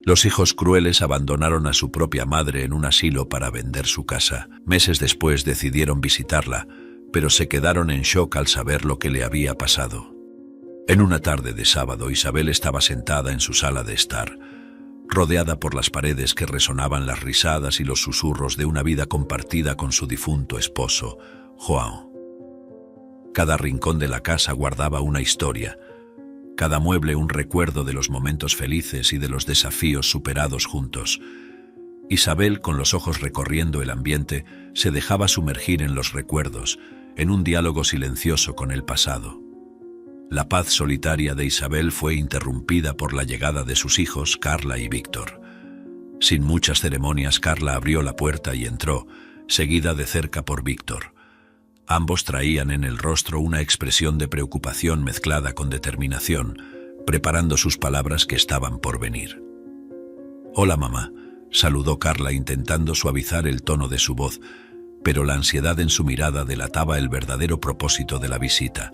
Los hijos crueles abandonaron a su propia madre en un asilo para vender su casa. Meses después decidieron visitarla, pero se quedaron en shock al saber lo que le había pasado. En una tarde de sábado, Isabel estaba sentada en su sala de estar, rodeada por las paredes que resonaban las risadas y los susurros de una vida compartida con su difunto esposo, João. Cada rincón de la casa guardaba una historia, cada mueble un recuerdo de los momentos felices y de los desafíos superados juntos. Isabel, con los ojos recorriendo el ambiente, se dejaba sumergir en los recuerdos, en un diálogo silencioso con el pasado. La paz solitaria de Isabel fue interrumpida por la llegada de sus hijos, Carla y Víctor. Sin muchas ceremonias, Carla abrió la puerta y entró, seguida de cerca por Víctor. Ambos traían en el rostro una expresión de preocupación mezclada con determinación, preparando sus palabras que estaban por venir. «Hola, mamá», saludó Carla intentando suavizar el tono de su voz, pero la ansiedad en su mirada delataba el verdadero propósito de la visita.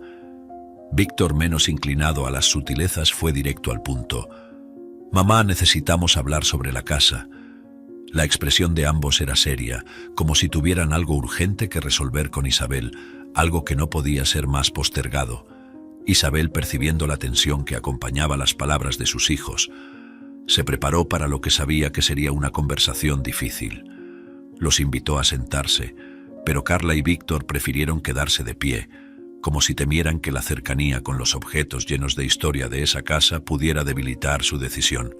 Víctor, menos inclinado a las sutilezas, fue directo al punto. «Mamá, necesitamos hablar sobre la casa». La expresión de ambos era seria, como si tuvieran algo urgente que resolver con Isabel, algo que no podía ser más postergado. Isabel, percibiendo la tensión que acompañaba las palabras de sus hijos, se preparó para lo que sabía que sería una conversación difícil. Los invitó a sentarse, pero Carla y Víctor prefirieron quedarse de pie, como si temieran que la cercanía con los objetos llenos de historia de esa casa pudiera debilitar su decisión.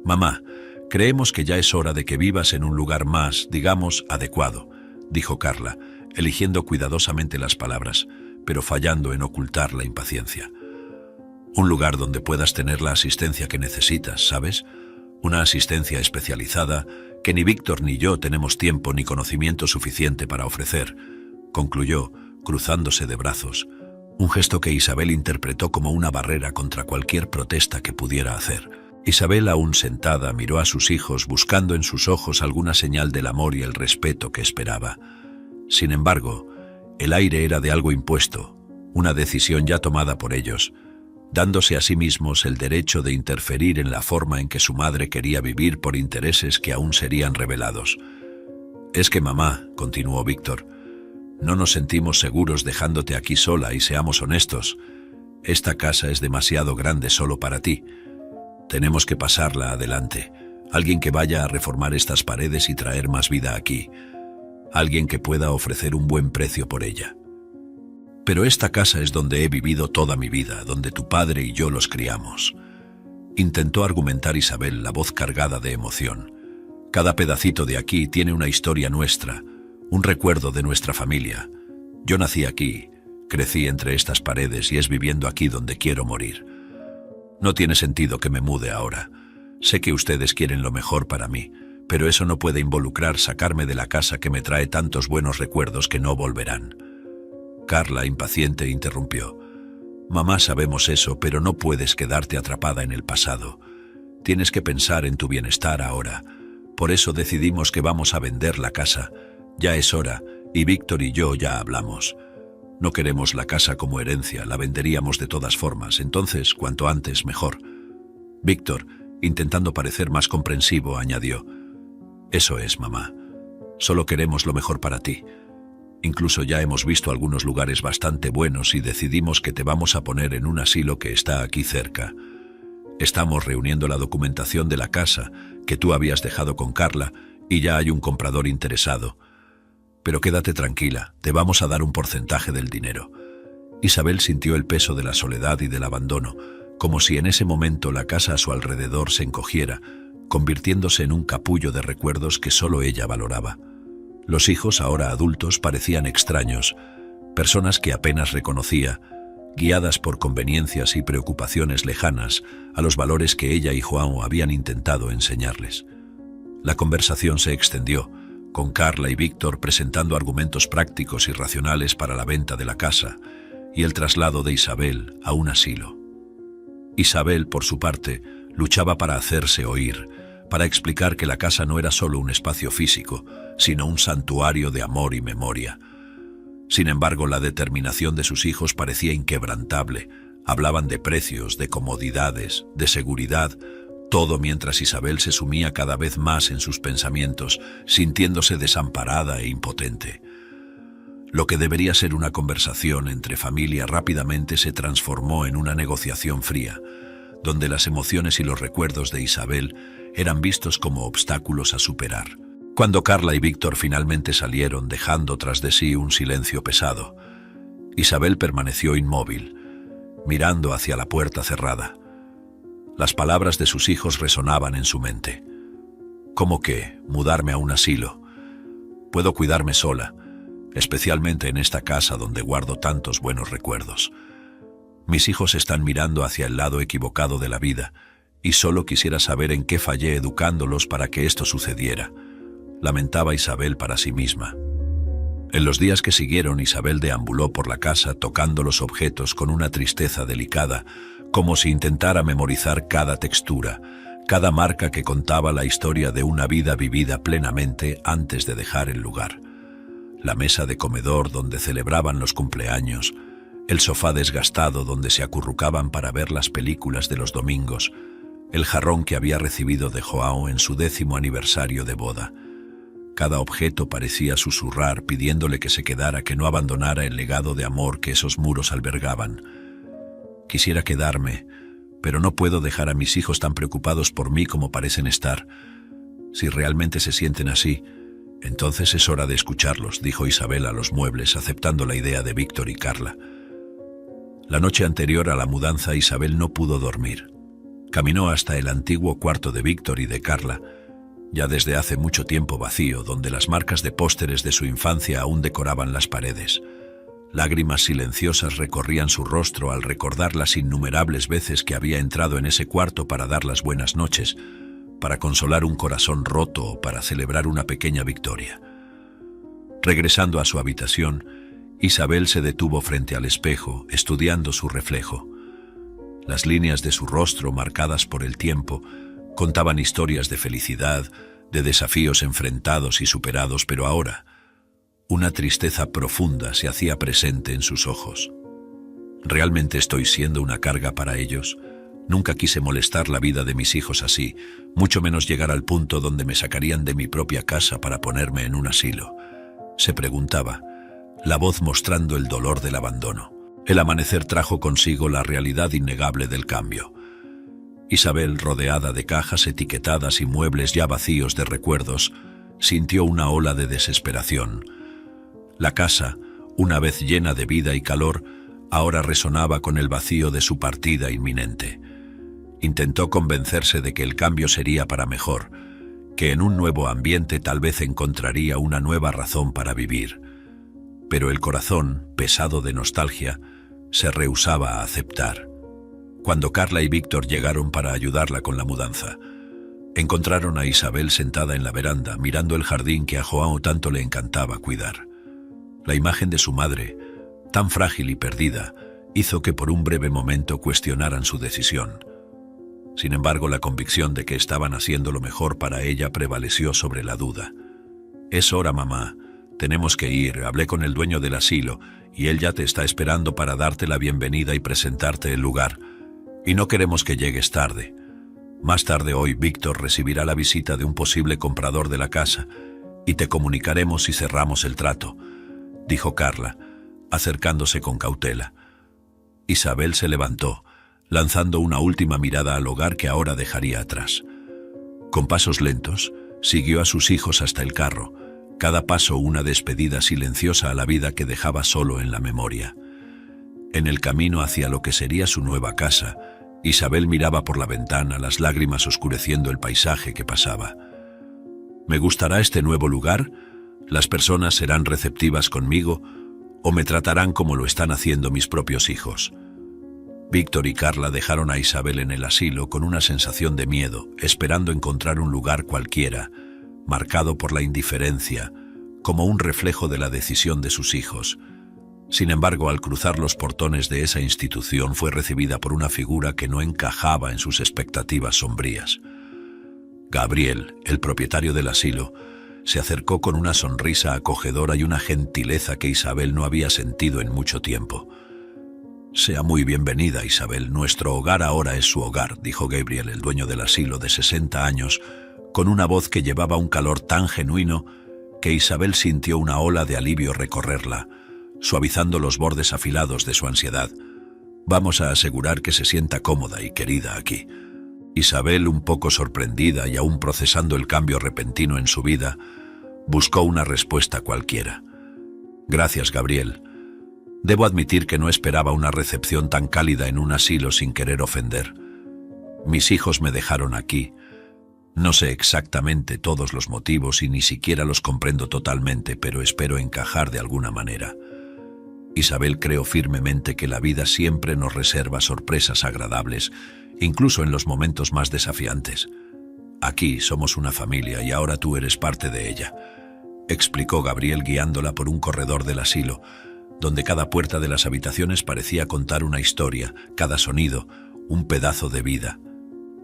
«Mamá, creemos que ya es hora de que vivas en un lugar más, digamos, adecuado», dijo Carla, eligiendo cuidadosamente las palabras, pero fallando en ocultar la impaciencia. «Un lugar donde puedas tener la asistencia que necesitas, ¿sabes? Una asistencia especializada que ni Víctor ni yo tenemos tiempo ni conocimiento suficiente para ofrecer», concluyó, cruzándose de brazos, un gesto que Isabel interpretó como una barrera contra cualquier protesta que pudiera hacer. Isabel, aún sentada, miró a sus hijos buscando en sus ojos alguna señal del amor y el respeto que esperaba. Sin embargo, el aire era de algo impuesto, una decisión ya tomada por ellos, dándose a sí mismos el derecho de interferir en la forma en que su madre quería vivir por intereses que aún serían revelados. «Es que mamá», continuó Víctor, «no nos sentimos seguros dejándote aquí sola y seamos honestos. Esta casa es demasiado grande solo para ti. Tenemos que pasarla adelante. Alguien que vaya a reformar estas paredes y traer más vida aquí. Alguien que pueda ofrecer un buen precio por ella. Pero esta casa es donde he vivido toda mi vida, donde tu padre y yo los criamos», intentó argumentar Isabel, la voz cargada de emoción. «Cada pedacito de aquí tiene una historia nuestra, un recuerdo de nuestra familia. Yo nací aquí, crecí entre estas paredes y es viviendo aquí donde quiero morir. No tiene sentido que me mude ahora. Sé que ustedes quieren lo mejor para mí, pero eso no puede involucrar sacarme de la casa que me trae tantos buenos recuerdos que no volverán». Carla, impaciente, interrumpió. «Mamá, sabemos eso, pero no puedes quedarte atrapada en el pasado. Tienes que pensar en tu bienestar ahora. Por eso decidimos que vamos a vender la casa. Ya es hora, y Víctor y yo ya hablamos. No queremos la casa como herencia, la venderíamos de todas formas, entonces cuanto antes mejor». Víctor, intentando parecer más comprensivo, añadió: «Eso es, mamá. Solo queremos lo mejor para ti. Incluso ya hemos visto algunos lugares bastante buenos y decidimos que te vamos a poner en un asilo que está aquí cerca. Estamos reuniendo la documentación de la casa que tú habías dejado con Carla y ya hay un comprador interesado. Pero quédate tranquila, te vamos a dar un porcentaje del dinero». Isabel sintió el peso de la soledad y del abandono, como si en ese momento la casa a su alrededor se encogiera, convirtiéndose en un capullo de recuerdos que solo ella valoraba. Los hijos, ahora adultos, parecían extraños, personas que apenas reconocía, guiadas por conveniencias y preocupaciones lejanas a los valores que ella y João habían intentado enseñarles. La conversación se extendió, con Carla y Víctor presentando argumentos prácticos y racionales para la venta de la casa y el traslado de Isabel a un asilo. Isabel, por su parte, luchaba para hacerse oír, para explicar que la casa no era solo un espacio físico, sino un santuario de amor y memoria. Sin embargo, la determinación de sus hijos parecía inquebrantable. Hablaban de precios, de comodidades, de seguridad, Todo mientras Isabel se sumía cada vez más en sus pensamientos, sintiéndose desamparada e impotente. Lo que debería ser una conversación entre familia rápidamente se transformó en una negociación fría, donde las emociones y los recuerdos de Isabel eran vistos como obstáculos a superar. Cuando Carla y Víctor finalmente salieron, dejando tras de sí un silencio pesado, Isabel permaneció inmóvil, mirando hacia la puerta cerrada. Las palabras de sus hijos resonaban en su mente. ¿Cómo que mudarme a un asilo? Puedo cuidarme sola, especialmente en esta casa donde guardo tantos buenos recuerdos. Mis hijos están mirando hacia el lado equivocado de la vida y solo quisiera saber en qué fallé educándolos para que esto sucediera, lamentaba Isabel para sí misma. En los días que siguieron, Isabel deambuló por la casa tocando los objetos con una tristeza delicada, como si intentara memorizar cada textura, cada marca que contaba la historia de una vida vivida plenamente antes de dejar el lugar. La mesa de comedor donde celebraban los cumpleaños, el sofá desgastado donde se acurrucaban para ver las películas de los domingos, el jarrón que había recibido de Joao en su 10º aniversario de boda. Cada objeto parecía susurrar pidiéndole que se quedara, que no abandonara el legado de amor que esos muros albergaban. Quisiera quedarme, pero no puedo dejar a mis hijos tan preocupados por mí como parecen estar. Si realmente se sienten así, entonces es hora de escucharlos, dijo Isabel a los muebles, aceptando la idea de Víctor y Carla. La noche anterior a la mudanza, Isabel no pudo dormir. Caminó hasta el antiguo cuarto de Víctor y de Carla, ya desde hace mucho tiempo vacío, donde las marcas de pósteres de su infancia aún decoraban las paredes. Lágrimas silenciosas recorrían su rostro al recordar las innumerables veces que había entrado en ese cuarto para dar las buenas noches, para consolar un corazón roto o para celebrar una pequeña victoria. Regresando a su habitación, Isabel se detuvo frente al espejo, estudiando su reflejo. Las líneas de su rostro, marcadas por el tiempo, contaban historias de felicidad, de desafíos enfrentados y superados, pero ahora una tristeza profunda se hacía presente en sus ojos. ¿Realmente estoy siendo una carga para ellos? Nunca quise molestar la vida de mis hijos así, mucho menos llegar al punto donde me sacarían de mi propia casa para ponerme en un asilo. Se preguntaba, la voz mostrando el dolor del abandono. El amanecer trajo consigo la realidad innegable del cambio. Isabel, rodeada de cajas etiquetadas y muebles ya vacíos de recuerdos, sintió una ola de desesperación. La casa, una vez llena de vida y calor, ahora resonaba con el vacío de su partida inminente. Intentó convencerse de que el cambio sería para mejor, que en un nuevo ambiente tal vez encontraría una nueva razón para vivir. Pero el corazón, pesado de nostalgia, se rehusaba a aceptar. Cuando Carla y Víctor llegaron para ayudarla con la mudanza, encontraron a Isabel sentada en la veranda, mirando el jardín que a Joao tanto le encantaba cuidar. La imagen de su madre, tan frágil y perdida, hizo que por un breve momento cuestionaran su decisión. Sin embargo, la convicción de que estaban haciendo lo mejor para ella prevaleció sobre la duda. «Es hora, mamá. Tenemos que ir. Hablé con el dueño del asilo y él ya te está esperando para darte la bienvenida y presentarte el lugar. Y no queremos que llegues tarde. Más tarde hoy, Víctor recibirá la visita de un posible comprador de la casa y te comunicaremos si cerramos el trato», dijo Carla, acercándose con cautela. Isabel se levantó, lanzando una última mirada al hogar que ahora dejaría atrás. Con pasos lentos, siguió a sus hijos hasta el carro, cada paso una despedida silenciosa a la vida que dejaba solo en la memoria. En el camino hacia lo que sería su nueva casa, Isabel miraba por la ventana, las lágrimas oscureciendo el paisaje que pasaba. ¿Me gustará este nuevo lugar? ¿Las personas serán receptivas conmigo o me tratarán como lo están haciendo mis propios hijos? Víctor y Carla dejaron a Isabel en el asilo con una sensación de miedo, esperando encontrar un lugar cualquiera, marcado por la indiferencia, como un reflejo de la decisión de sus hijos. Sin embargo, al cruzar los portones de esa institución, fue recibida por una figura que no encajaba en sus expectativas sombrías. Gabriel, el propietario del asilo, se acercó con una sonrisa acogedora y una gentileza que Isabel no había sentido en mucho tiempo. Sea muy bienvenida, Isabel. Nuestro hogar ahora es su hogar, dijo Gabriel, el dueño del asilo de 60 años, con una voz que llevaba un calor tan genuino que Isabel sintió una ola de alivio recorrerla, suavizando los bordes afilados de su ansiedad. Vamos a asegurar que se sienta cómoda y querida aquí. Isabel, un poco sorprendida y aún procesando el cambio repentino en su vida, buscó una respuesta cualquiera. Gracias, Gabriel. Debo admitir que no esperaba una recepción tan cálida en un asilo sin querer ofender. Mis hijos me dejaron aquí. No sé exactamente todos los motivos y ni siquiera los comprendo totalmente, pero espero encajar de alguna manera. Isabel, creo firmemente que la vida siempre nos reserva sorpresas agradables, incluso en los momentos más desafiantes. Aquí somos una familia y ahora tú eres parte de ella, explicó Gabriel guiándola por un corredor del asilo, donde cada puerta de las habitaciones parecía contar una historia, cada sonido, un pedazo de vida.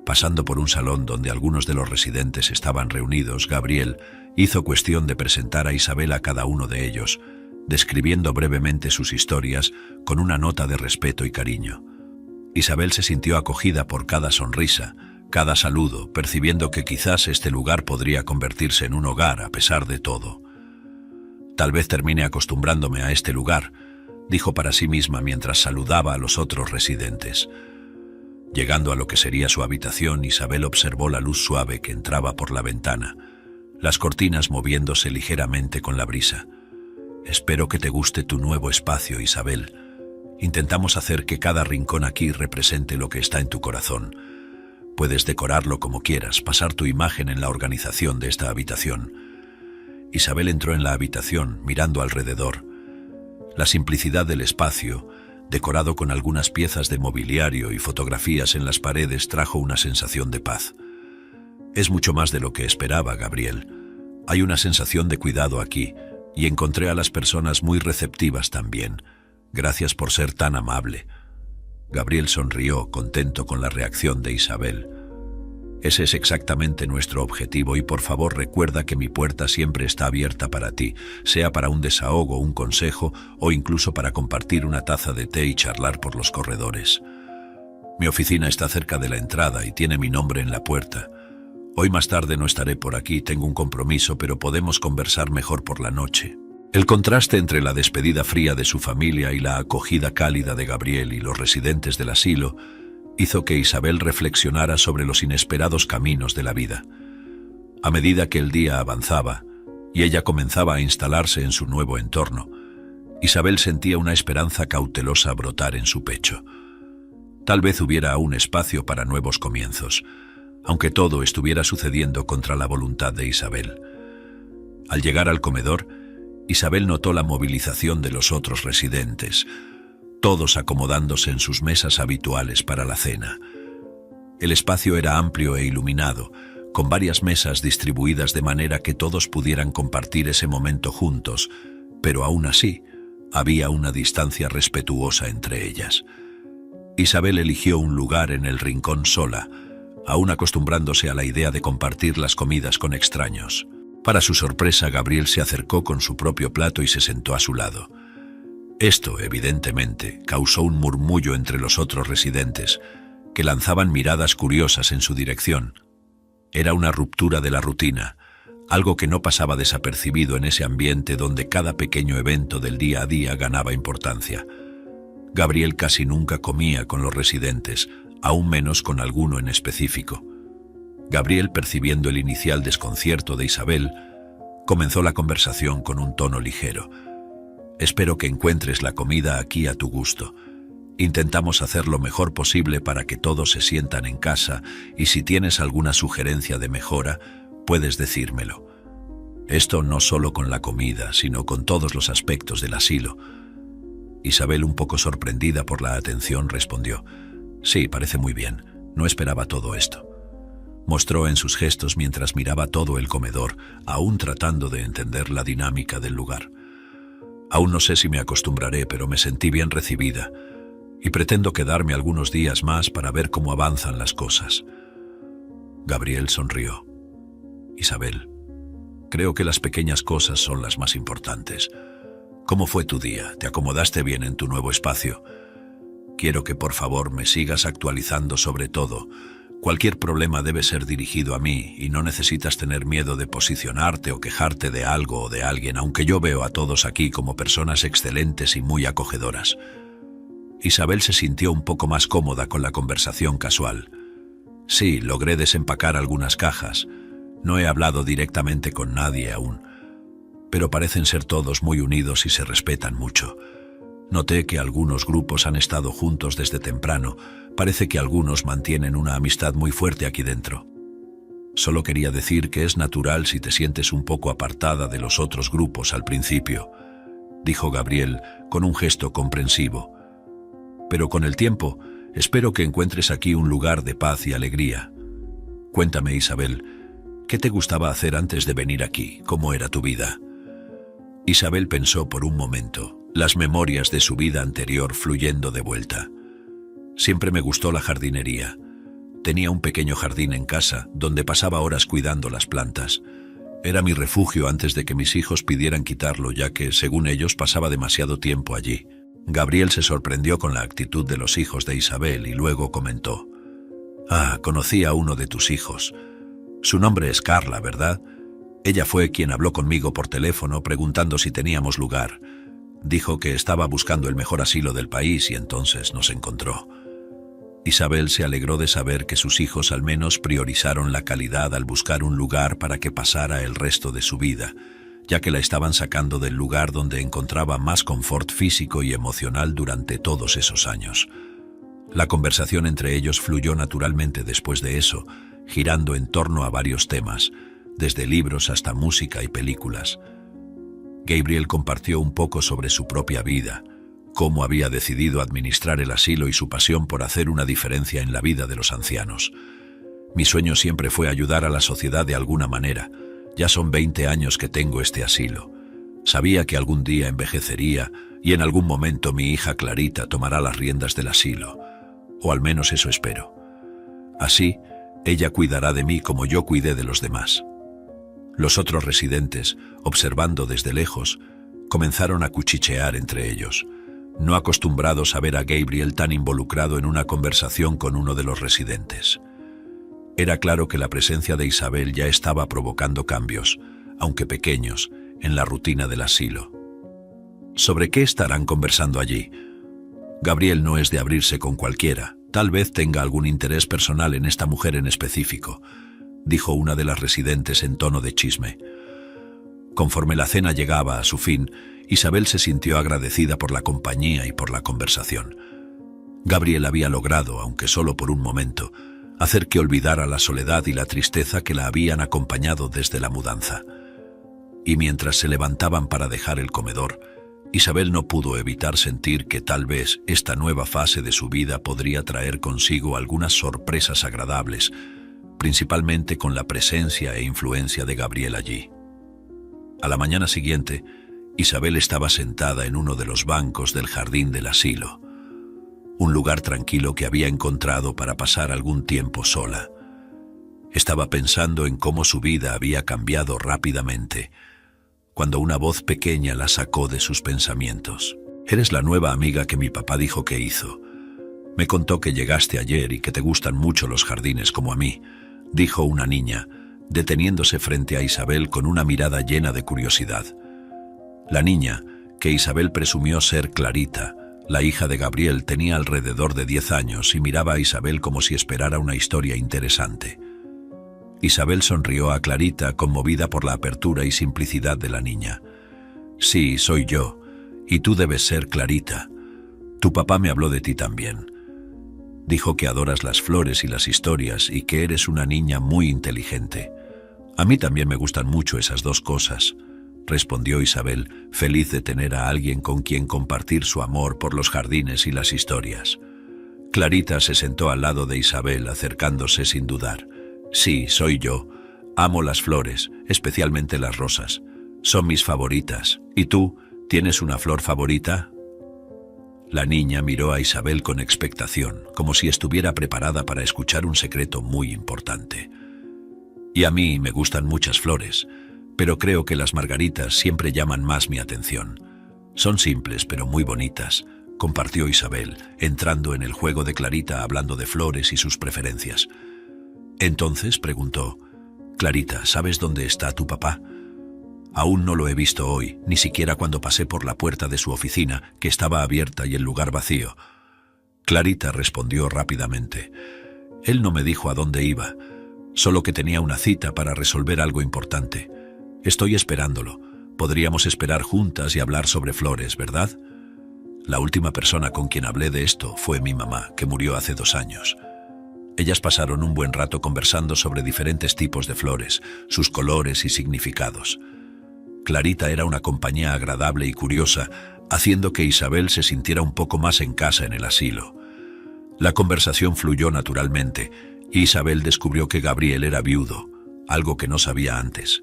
Pasando por un salón donde algunos de los residentes estaban reunidos, Gabriel hizo cuestión de presentar a Isabel a cada uno de ellos, describiendo brevemente sus historias con una nota de respeto y cariño. Isabel se sintió acogida por cada sonrisa, cada saludo, percibiendo que quizás este lugar podría convertirse en un hogar a pesar de todo. Tal vez termine acostumbrándome a este lugar, dijo para sí misma mientras saludaba a los otros residentes. Llegando a lo que sería su habitación, Isabel observó la luz suave que entraba por la ventana, las cortinas moviéndose ligeramente con la brisa. Espero que te guste tu nuevo espacio, Isabel. Intentamos hacer que cada rincón aquí represente lo que está en tu corazón. Puedes decorarlo como quieras, pasar tu imagen en la organización de esta habitación. Isabel entró en la habitación, mirando alrededor. La simplicidad del espacio, decorado con algunas piezas de mobiliario y fotografías en las paredes, trajo una sensación de paz. Es mucho más de lo que esperaba, Gabriel. Hay una sensación de cuidado aquí, y encontré a las personas muy receptivas también. Gracias por ser tan amable. Gabriel sonrió, contento con la reacción de Isabel. Ese es exactamente nuestro objetivo y por favor recuerda que mi puerta siempre está abierta para ti, sea para un desahogo, un consejo o incluso para compartir una taza de té y charlar por los corredores. Mi oficina está cerca de la entrada y tiene mi nombre en la puerta. Hoy más tarde no estaré por aquí, tengo un compromiso, pero podemos conversar mejor por la noche. El contraste entre la despedida fría de su familia y la acogida cálida de Gabriel y los residentes del asilo hizo que Isabel reflexionara sobre los inesperados caminos de la vida. A medida que el día avanzaba y ella comenzaba a instalarse en su nuevo entorno, Isabel sentía una esperanza cautelosa brotar en su pecho. Tal vez hubiera aún espacio para nuevos comienzos, aunque todo estuviera sucediendo contra la voluntad de Isabel. Al llegar al comedor, Isabel notó la movilización de los otros residentes, todos acomodándose en sus mesas habituales para la cena. El espacio era amplio e iluminado, con varias mesas distribuidas de manera que todos pudieran compartir ese momento juntos, pero aún así, había una distancia respetuosa entre ellas. Isabel eligió un lugar en el rincón sola, aún acostumbrándose a la idea de compartir las comidas con extraños. Para su sorpresa, Gabriel se acercó con su propio plato y se sentó a su lado. Esto, evidentemente, causó un murmullo entre los otros residentes, que lanzaban miradas curiosas en su dirección. Era una ruptura de la rutina, algo que no pasaba desapercibido en ese ambiente donde cada pequeño evento del día a día ganaba importancia. Gabriel casi nunca comía con los residentes, aún menos con alguno en específico. Gabriel, percibiendo el inicial desconcierto de Isabel, comenzó la conversación con un tono ligero. Espero que encuentres la comida aquí a tu gusto. Intentamos hacer lo mejor posible para que todos se sientan en casa y si tienes alguna sugerencia de mejora, puedes decírmelo. Esto no solo con la comida, sino con todos los aspectos del asilo. Isabel, un poco sorprendida por la atención, respondió: Sí, parece muy bien. No esperaba todo esto. Mostró en sus gestos mientras miraba todo el comedor, aún tratando de entender la dinámica del lugar. Aún no sé si me acostumbraré, pero me sentí bien recibida y pretendo quedarme algunos días más para ver cómo avanzan las cosas. Gabriel sonrió. Isabel, creo que las pequeñas cosas son las más importantes. ¿Cómo fue tu día? ¿Te acomodaste bien en tu nuevo espacio? quiero que por favor me sigas actualizando sobre todo. Cualquier problema debe ser dirigido a mí y no necesitas tener miedo de posicionarte o quejarte de algo o de alguien, aunque yo veo a todos aquí como personas excelentes y muy acogedoras. Isabel se sintió un poco más cómoda con la conversación casual. Sí, logré desempacar algunas cajas. No he hablado directamente con nadie aún, pero parecen ser todos muy unidos y se respetan mucho. Noté que algunos grupos han estado juntos desde temprano. Parece que algunos mantienen una amistad muy fuerte aquí dentro. Solo quería decir que es natural si te sientes un poco apartada de los otros grupos al principio, dijo Gabriel con un gesto comprensivo. Pero con el tiempo, espero que encuentres aquí un lugar de paz y alegría. Cuéntame, Isabel, ¿qué te gustaba hacer antes de venir aquí? ¿Cómo era tu vida? Isabel pensó por un momento, las memorias de su vida anterior fluyendo de vuelta. Siempre me gustó la jardinería. Tenía un pequeño jardín en casa, donde pasaba horas cuidando las plantas. Era mi refugio antes de que mis hijos pidieran quitarlo, ya que, según ellos, pasaba demasiado tiempo allí. Gabriel se sorprendió con la actitud de los hijos de Isabel y luego comentó: «Ah, conocí a uno de tus hijos. Su nombre es Carla, ¿verdad? Ella fue quien habló conmigo por teléfono preguntando si teníamos lugar. Dijo que estaba buscando el mejor asilo del país y entonces nos encontró». Isabel se alegró de saber que sus hijos al menos priorizaron la calidad al buscar un lugar para que pasara el resto de su vida, ya que la estaban sacando del lugar donde encontraba más confort físico y emocional durante todos esos años. La conversación entre ellos fluyó naturalmente después de eso, girando en torno a varios temas, desde libros hasta música y películas. Gabriel compartió un poco sobre su propia vida, cómo había decidido administrar el asilo y su pasión por hacer una diferencia en la vida de los ancianos. Mi sueño siempre fue ayudar a la sociedad de alguna manera. Ya son 20 años que tengo este asilo. Sabía que algún día envejecería y en algún momento mi hija Clarita tomará las riendas del asilo, o al menos eso espero. Así, ella cuidará de mí como yo cuidé de los demás. Los otros residentes, observando desde lejos, comenzaron a cuchichear entre ellos, no acostumbrados a ver a Gabriel tan involucrado en una conversación con uno de los residentes. Era claro que la presencia de Isabel ya estaba provocando cambios, aunque pequeños, en la rutina del asilo. ¿Sobre qué estarán conversando allí? Gabriel no es de abrirse con cualquiera, tal vez tenga algún interés personal en esta mujer en específico, dijo una de las residentes en tono de chisme. Conforme la cena llegaba a su fin, Isabel se sintió agradecida por la compañía y por la conversación. Gabriel había logrado, aunque solo por un momento, hacer que olvidara la soledad y la tristeza que la habían acompañado desde la mudanza. Y mientras se levantaban para dejar el comedor, Isabel no pudo evitar sentir que tal vez esta nueva fase de su vida podría traer consigo algunas sorpresas agradables, principalmente con la presencia e influencia de Gabriel allí. A la mañana siguiente, Isabel estaba sentada en uno de los bancos del jardín del asilo, un lugar tranquilo que había encontrado para pasar algún tiempo sola. Estaba pensando en cómo su vida había cambiado rápidamente, cuando una voz pequeña la sacó de sus pensamientos. «Eres la nueva amiga que mi papá dijo que hizo. Me contó que llegaste ayer y que te gustan mucho los jardines como a mí», dijo una niña, deteniéndose frente a Isabel con una mirada llena de curiosidad. La niña, que Isabel presumió ser Clarita, la hija de Gabriel, tenía alrededor de 10 años y miraba a Isabel como si esperara una historia interesante. Isabel sonrió a Clarita, conmovida por la apertura y simplicidad de la niña. «Sí, soy yo, y tú debes ser Clarita. Tu papá me habló de ti también. Dijo que adoras las flores y las historias y que eres una niña muy inteligente. A mí también me gustan mucho esas dos cosas», respondió Isabel, feliz de tener a alguien con quien compartir su amor por los jardines y las historias. Clarita se sentó al lado de Isabel, acercándose sin dudar. «Sí, soy yo. Amo las flores, especialmente las rosas. Son mis favoritas. ¿Y tú, tienes una flor favorita?» La niña miró a Isabel con expectación, como si estuviera preparada para escuchar un secreto muy importante. «Y a mí me gustan muchas flores, pero creo que las margaritas siempre llaman más mi atención. Son simples pero muy bonitas, compartió Isabel, entrando en el juego de Clarita hablando de flores y sus preferencias. Entonces preguntó: Clarita, ¿sabes dónde está tu papá? Aún no lo he visto hoy, ni siquiera cuando pasé por la puerta de su oficina, que estaba abierta y el lugar vacío. Clarita respondió rápidamente: Él no me dijo a dónde iba, solo que tenía una cita para resolver algo importante. Estoy esperándolo. Podríamos esperar juntas y hablar sobre flores, ¿verdad? La última persona con quien hablé de esto fue mi mamá, que murió hace 2 años. Ellas pasaron un buen rato conversando sobre diferentes tipos de flores, sus colores y significados. Clarita era una compañía agradable y curiosa, haciendo que Isabel se sintiera un poco más en casa en el asilo. La conversación fluyó naturalmente, y Isabel descubrió que Gabriel era viudo, algo que no sabía antes.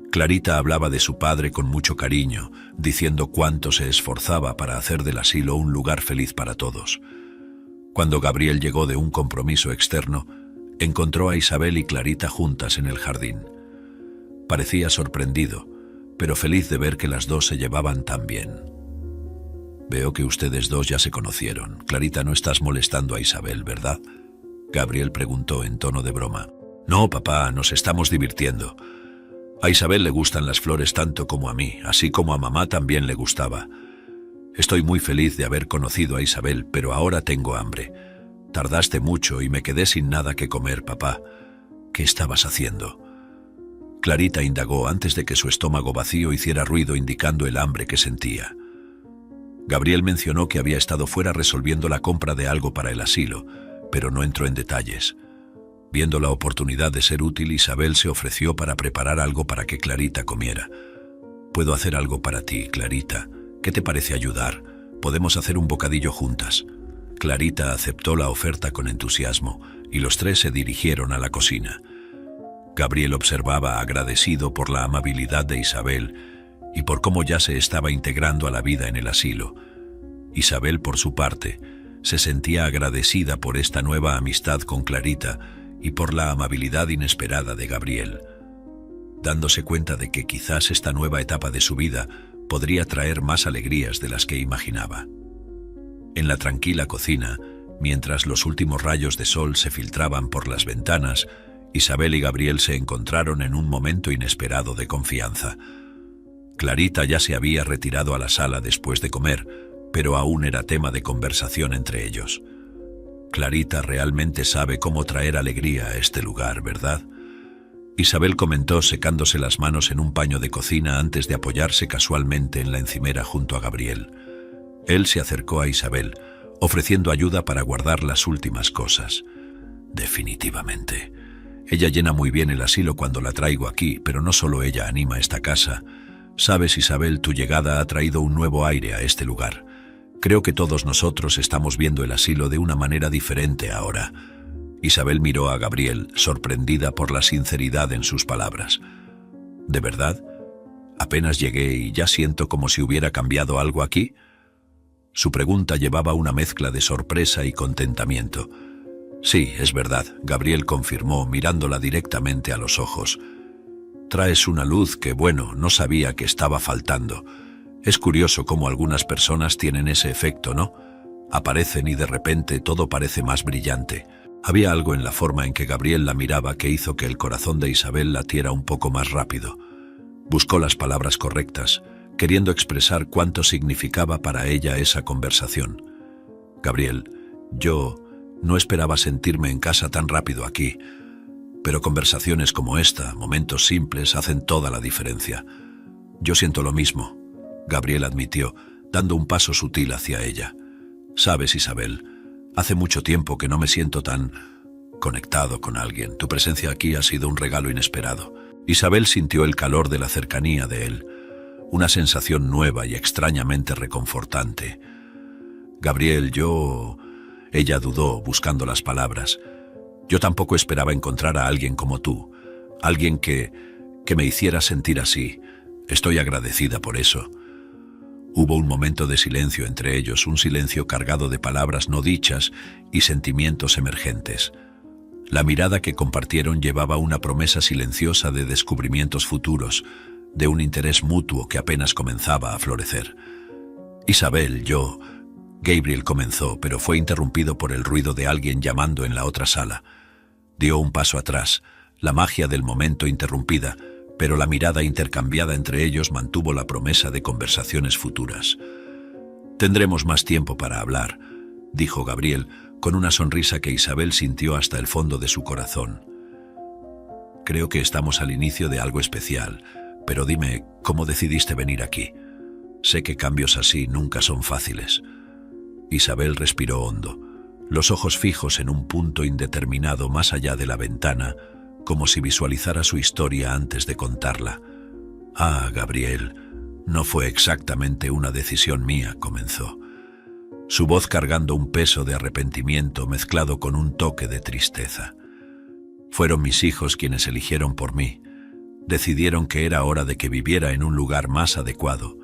Clarita hablaba de su padre con mucho cariño, diciendo cuánto se esforzaba para hacer del asilo un lugar feliz para todos. Cuando Gabriel llegó de un compromiso externo, encontró a Isabel y Clarita juntas en el jardín. Parecía sorprendido, pero feliz de ver que las dos se llevaban tan bien. Veo que ustedes dos ya se conocieron. Clarita, no estás molestando a Isabel, ¿verdad? Gabriel preguntó en tono de broma. No, papá, nos estamos divirtiendo. A Isabel le gustan las flores tanto como a mí, así como a mamá también le gustaba. Estoy muy feliz de haber conocido a Isabel, pero ahora tengo hambre. Tardaste mucho y me quedé sin nada que comer, papá. ¿Qué estabas haciendo? Clarita indagó antes de que su estómago vacío hiciera ruido indicando el hambre que sentía. Gabriel mencionó que había estado fuera resolviendo la compra de algo para el asilo, pero no entró en detalles. Viendo la oportunidad de ser útil, Isabel se ofreció para preparar algo para que Clarita comiera. Puedo hacer algo para ti, Clarita. ¿Qué te parece ayudar? Podemos hacer un bocadillo juntas. Clarita aceptó la oferta con entusiasmo, y los tres se dirigieron a la cocina. Gabriel observaba agradecido por la amabilidad de Isabel y por cómo ya se estaba integrando a la vida en el asilo. Isabel, por su parte, se sentía agradecida por esta nueva amistad con Clarita y por la amabilidad inesperada de Gabriel, dándose cuenta de que quizás esta nueva etapa de su vida podría traer más alegrías de las que imaginaba. En la tranquila cocina, mientras los últimos rayos de sol se filtraban por las ventanas, Isabel y Gabriel se encontraron en un momento inesperado de confianza. Clarita ya se había retirado a la sala después de comer, pero aún era tema de conversación entre ellos. Clarita realmente sabe cómo traer alegría a este lugar, ¿verdad? Isabel comentó secándose las manos en un paño de cocina antes de apoyarse casualmente en la encimera junto a Gabriel. Él se acercó a Isabel, ofreciendo ayuda para guardar las últimas cosas. Definitivamente. Ella llena muy bien el asilo cuando la traigo aquí, pero no solo ella anima esta casa. Sabes, Isabel, tu llegada ha traído un nuevo aire a este lugar. Creo que todos nosotros estamos viendo el asilo de una manera diferente ahora. Isabel miró a Gabriel, sorprendida por la sinceridad en sus palabras. ¿De verdad? ¿Apenas llegué y ya siento como si hubiera cambiado algo aquí? Su pregunta llevaba una mezcla de sorpresa y contentamiento. Sí, es verdad, Gabriel confirmó, mirándola directamente a los ojos. Traes una luz que, bueno, no sabía que estaba faltando. Es curioso cómo algunas personas tienen ese efecto, ¿no? Aparecen y de repente todo parece más brillante. Había algo en la forma en que Gabriel la miraba que hizo que el corazón de Isabel latiera un poco más rápido. Buscó las palabras correctas, queriendo expresar cuánto significaba para ella esa conversación. Gabriel, yo no esperaba sentirme en casa tan rápido aquí, pero conversaciones como esta, momentos simples, hacen toda la diferencia. Yo siento lo mismo, Gabriel admitió, dando un paso sutil hacia ella. Sabes, Isabel, hace mucho tiempo que no me siento tan conectado con alguien. Tu presencia aquí ha sido un regalo inesperado. Isabel sintió el calor de la cercanía de él, una sensación nueva y extrañamente reconfortante. Gabriel, Ella dudó, buscando las palabras. Yo tampoco esperaba encontrar a alguien como tú, alguien que me hiciera sentir así. Estoy agradecida por eso. Hubo un momento de silencio entre ellos, un silencio cargado de palabras no dichas y sentimientos emergentes. La mirada que compartieron llevaba una promesa silenciosa de descubrimientos futuros, de un interés mutuo que apenas comenzaba a florecer. Isabel, Gabriel comenzó, pero fue interrumpido por el ruido de alguien llamando en la otra sala. Dio un paso atrás, la magia del momento interrumpida, pero la mirada intercambiada entre ellos mantuvo la promesa de conversaciones futuras. «Tendremos más tiempo para hablar», dijo Gabriel, con una sonrisa que Isabel sintió hasta el fondo de su corazón. «Creo que estamos al inicio de algo especial, pero dime, ¿cómo decidiste venir aquí? Sé que cambios así nunca son fáciles». Isabel respiró hondo, los ojos fijos en un punto indeterminado más allá de la ventana, como si visualizara su historia antes de contarla. «Ah, Gabriel, no fue exactamente una decisión mía», comenzó, su voz cargando un peso de arrepentimiento mezclado con un toque de tristeza. «Fueron mis hijos quienes eligieron por mí. Decidieron que era hora de que viviera en un lugar más adecuado,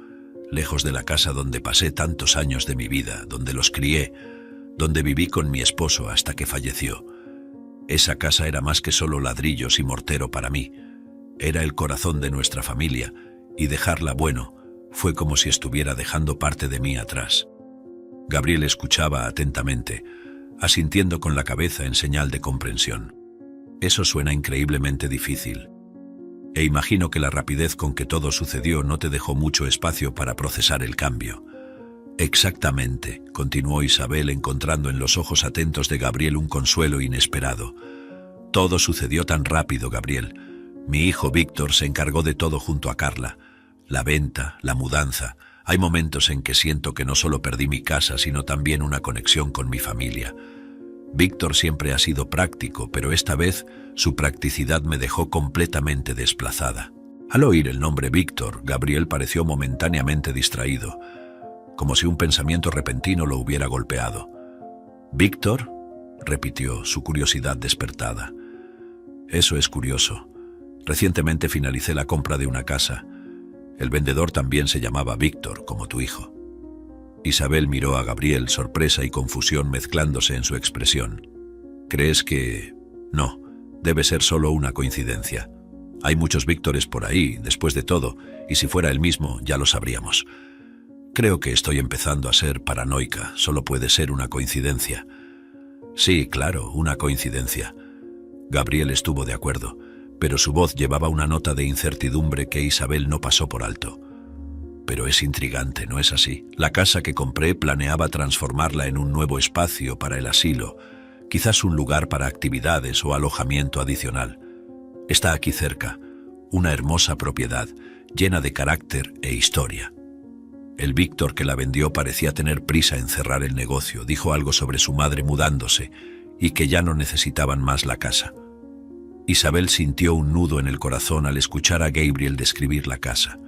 lejos de la casa donde pasé tantos años de mi vida, donde los crié, donde viví con mi esposo hasta que falleció. Esa casa era más que solo ladrillos y mortero para mí. Era el corazón de nuestra familia, y dejarla, bueno, fue como si estuviera dejando parte de mí atrás». Gabriel escuchaba atentamente, asintiendo con la cabeza en señal de comprensión. «Eso suena increíblemente difícil. E imagino que la rapidez con que todo sucedió no te dejó mucho espacio para procesar el cambio». «Exactamente», continuó Isabel, encontrando en los ojos atentos de Gabriel un consuelo inesperado. «Todo sucedió tan rápido, Gabriel. Mi hijo Víctor se encargó de todo junto a Carla. La venta, la mudanza. Hay momentos en que siento que no solo perdí mi casa, sino también una conexión con mi familia. Víctor siempre ha sido práctico, pero esta vez su practicidad me dejó completamente desplazada». Al oír el nombre Víctor, Gabriel pareció momentáneamente distraído, como si un pensamiento repentino lo hubiera golpeado. «¿Víctor?», repitió, su curiosidad despertada. «Eso es curioso. Recientemente finalicé la compra de una casa. El vendedor también se llamaba Víctor, como tu hijo». Isabel miró a Gabriel, sorpresa y confusión mezclándose en su expresión. «¿Crees que...? No, debe ser solo una coincidencia. Hay muchos Víctores por ahí, después de todo, y si fuera el mismo, ya lo sabríamos. Creo que estoy empezando a ser paranoica, solo puede ser una coincidencia». «Sí, claro, una coincidencia». Gabriel estuvo de acuerdo, pero su voz llevaba una nota de incertidumbre que Isabel no pasó por alto. «Pero es intrigante, ¿no es así? La casa que compré planeaba transformarla en un nuevo espacio para el asilo, quizás un lugar para actividades o alojamiento adicional. Está aquí cerca, una hermosa propiedad, llena de carácter e historia». El Víctor que la vendió parecía tener prisa en cerrar el negocio, dijo algo sobre su madre mudándose y que ya no necesitaban más la casa. Isabel sintió un nudo en el corazón al escuchar a Gabriel describir la casa.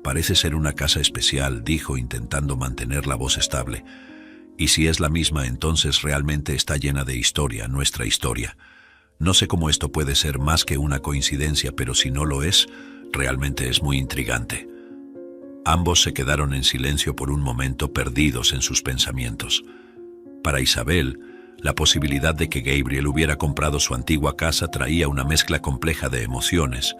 «Parece ser una casa especial», dijo, intentando mantener la voz estable. «Y si es la misma, entonces realmente está llena de historia, nuestra historia. No sé cómo esto puede ser más que una coincidencia, pero si no lo es, realmente es muy intrigante». Ambos se quedaron en silencio por un momento, perdidos en sus pensamientos. Para Isabel, la posibilidad de que Gabriel hubiera comprado su antigua casa traía una mezcla compleja de emociones,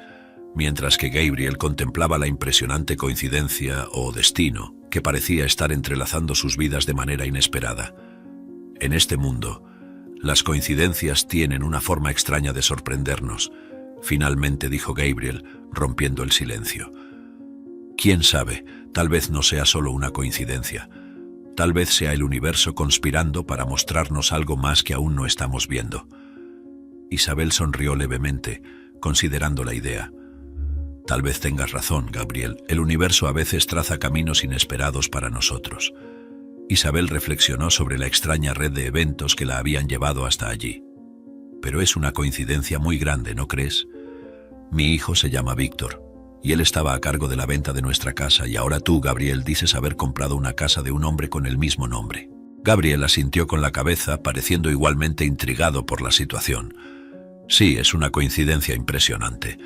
mientras que Gabriel contemplaba la impresionante coincidencia o destino que parecía estar entrelazando sus vidas de manera inesperada. En este mundo, las coincidencias tienen una forma extraña de sorprendernos, finalmente dijo Gabriel, rompiendo el silencio. «Quién sabe, tal vez no sea solo una coincidencia. Tal vez sea el universo conspirando para mostrarnos algo más que aún no estamos viendo». Isabel sonrió levemente, considerando la idea. «Tal vez tengas razón, Gabriel. El universo a veces traza caminos inesperados para nosotros». Isabel reflexionó sobre la extraña red de eventos que la habían llevado hasta allí. «Pero es una coincidencia muy grande, ¿no crees? Mi hijo se llama Víctor, y él estaba a cargo de la venta de nuestra casa, y ahora tú, Gabriel, dices haber comprado una casa de un hombre con el mismo nombre». Gabriel asintió con la cabeza, pareciendo igualmente intrigado por la situación. «Sí, es una coincidencia impresionante.